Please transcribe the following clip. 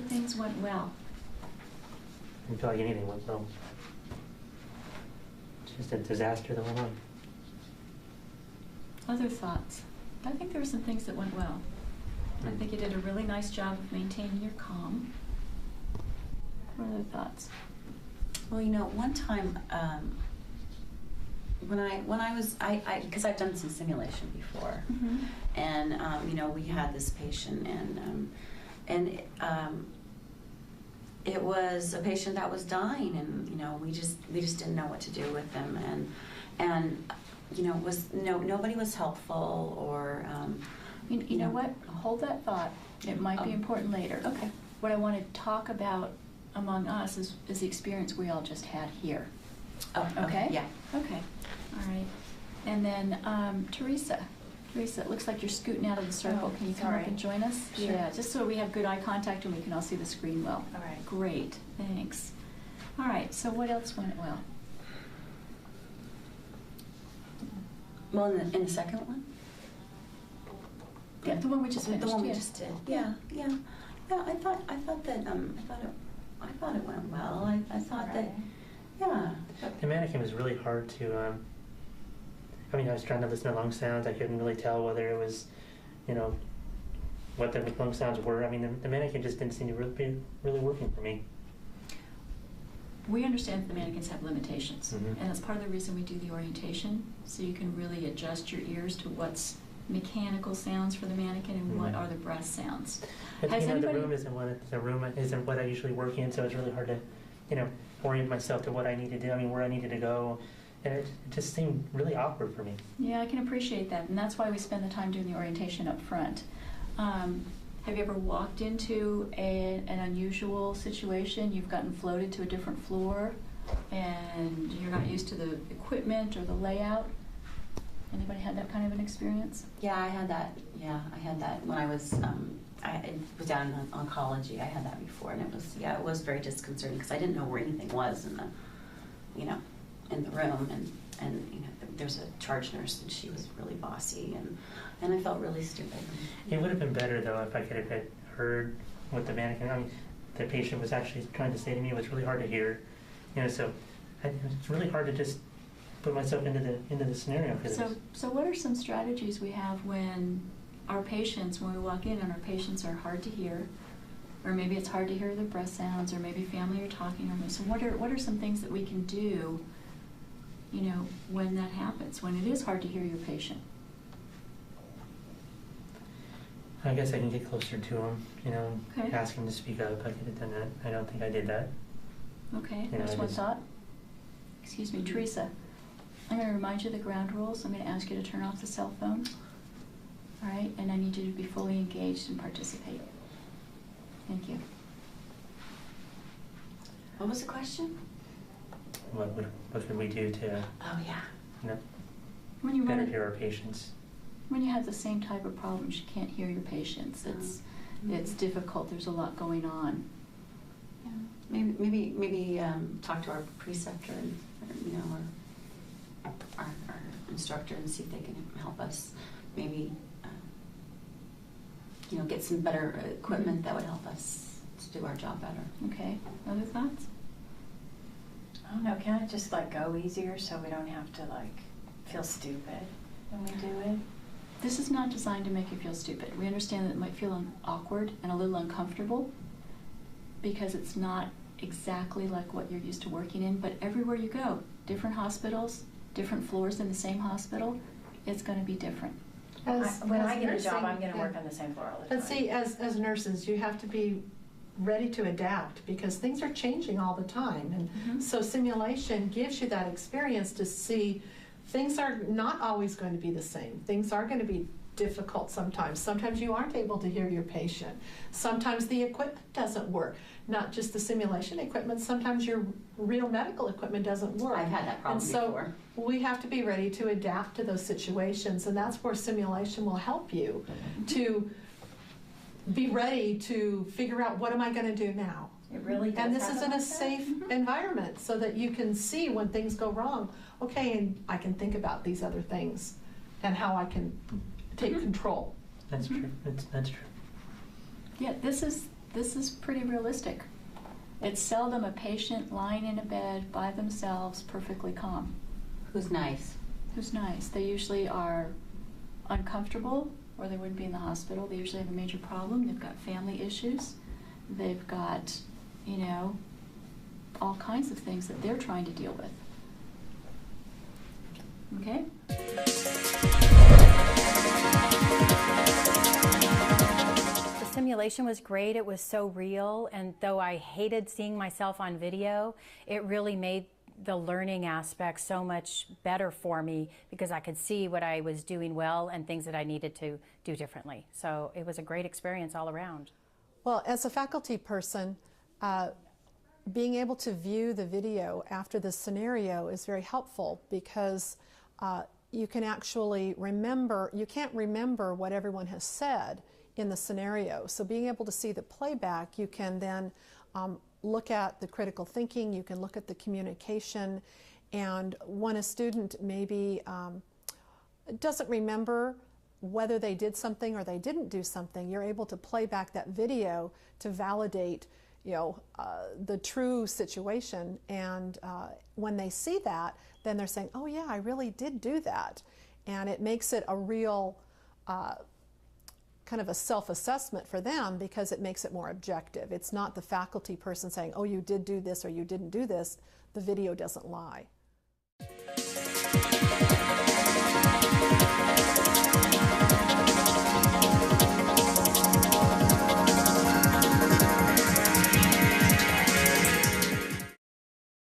other things went well? I didn't feel like anything went well. It's just a disaster the whole time. Other thoughts? I think there were some things that went well. I think you did a really nice job of maintaining your calm. What other thoughts? Well, you know, one time when I was, because I've done some simulation before, and you know, we had this patient, and it was a patient that was dying, and you know, we just didn't know what to do with them, and you know, nobody was helpful, or you know what? Hold that thought. It might be important later. Okay. What I want to talk about among us is the experience we all just had here. Oh, okay? Yeah. Okay. All right. And then Teresa. Teresa, it looks like you're scooting out of the circle. Can you come up and join us? Sure. Yeah, just so we have good eye contact and we can all see the screen well. All right. Great. Thanks. All right. So what else went well? Well, in the second one. Yeah, the one we just finished. The one we just did. Yeah. I thought it went well. I thought that. Yeah. The mannequin was really hard to. I mean, I was trying to listen to lung sounds. I couldn't really tell whether it was, you know, what the lung sounds were. I mean, the mannequin just didn't seem to be really working for me. We understand that the mannequins have limitations, Mm-hmm. and that's part of the reason we do the orientation, so you can really adjust your ears to what's mechanical sounds for the mannequin and what are the breath sounds. But, Has you know, anybody... the room isn't what I usually work in, so it's really hard to, you know, orient myself to what I need to do. I mean, where I needed to go, and it just seemed really awkward for me. Yeah, I can appreciate that, and that's why we spend the time doing the orientation up front. Have you ever walked into an unusual situation? You've gotten floated to a different floor, and you're not used to the equipment or the layout? Anybody had that kind of an experience? Yeah, I had that. Yeah, I had that when I was I was down in oncology. I had that before, and it was very disconcerting because I didn't know where anything was in the room, and you know, there's a charge nurse, and she was really bossy, and I felt really stupid. It would have been better though if I could have heard what the mannequin, I mean, the patient was actually trying to say to me. It was really hard to hear, you know. So it's really hard to just put myself into the scenario for this. So what are some strategies we have when we walk in and our patients are hard to hear, or maybe it's hard to hear their breath sounds, or maybe family are talking, or so what are some things that we can do, you know, when that happens, when it is hard to hear your patient? I guess I can get closer to him, you know, Okay. ask him to speak up. I could have done that. I don't think I did that. Okay, You know, there's I one just- thought. Excuse me, Teresa. I'm going to remind you of the ground rules. I'm going to ask you to turn off the cell phone. All right, and I need you to be fully engaged and participate. Thank you. What was the question? What could we do to, Oh yeah. you know, When you better run hear our patients? When you have the same type of problems, you can't hear your patients. It's difficult. There's a lot going on. Yeah. Maybe talk to our preceptor and you know, or our instructor, and see if they can help us. Maybe you know, get some better equipment that would help us to do our job better. Okay. Other thoughts? I don't know, can it just like go easier so we don't have to like feel stupid when we do it? This is not designed to make you feel stupid. We understand that it might feel awkward and a little uncomfortable because it's not exactly like what you're used to working in, but everywhere you go, different hospitals, different floors in the same hospital, it's going to be different. When I get a job, I'm going to work on the same floor all the time. But see, as nurses, you have to be ready to adapt because things are changing all the time. And so simulation gives you that experience to see things are not always going to be the same. Things are going to be difficult sometimes. Sometimes you aren't able to hear your patient. Sometimes the equipment doesn't work. Not just the simulation equipment, sometimes your real medical equipment doesn't work. I've had that problem before. We have to be ready to adapt to those situations, and that's where simulation will help you to be ready to figure out, what am I going to do now? It really does. And this is in happen a like that? safe environment so that you can see when things go wrong. Okay, and I can think about these other things and how I can take control. That's true. That's true. Yeah, this is this is pretty realistic. It's seldom a patient lying in a bed by themselves, perfectly calm. Who's nice? Who's nice. They usually are uncomfortable, or they wouldn't be in the hospital. They usually have a major problem. They've got family issues. They've got, you know, all kinds of things that they're trying to deal with. Okay? The simulation was great. It was so real, and though I hated seeing myself on video, it really made the learning aspect so much better for me because I could see what I was doing well and things that I needed to do differently. So it was a great experience all around. Well, as a faculty person, being able to view the video after the scenario is very helpful because you can actually remember, you can't remember what everyone has said in the scenario. So being able to see the playback, you can then look at the critical thinking, you can look at the communication, and when a student maybe doesn't remember whether they did something or they didn't do something, you're able to play back that video to validate, you know, the true situation. And when they see that, then they're saying, oh yeah, I really did do that. And it makes it a real kind of a self-assessment for them because it makes it more objective. It's not the faculty person saying, oh, you did do this or you didn't do this. The video doesn't lie.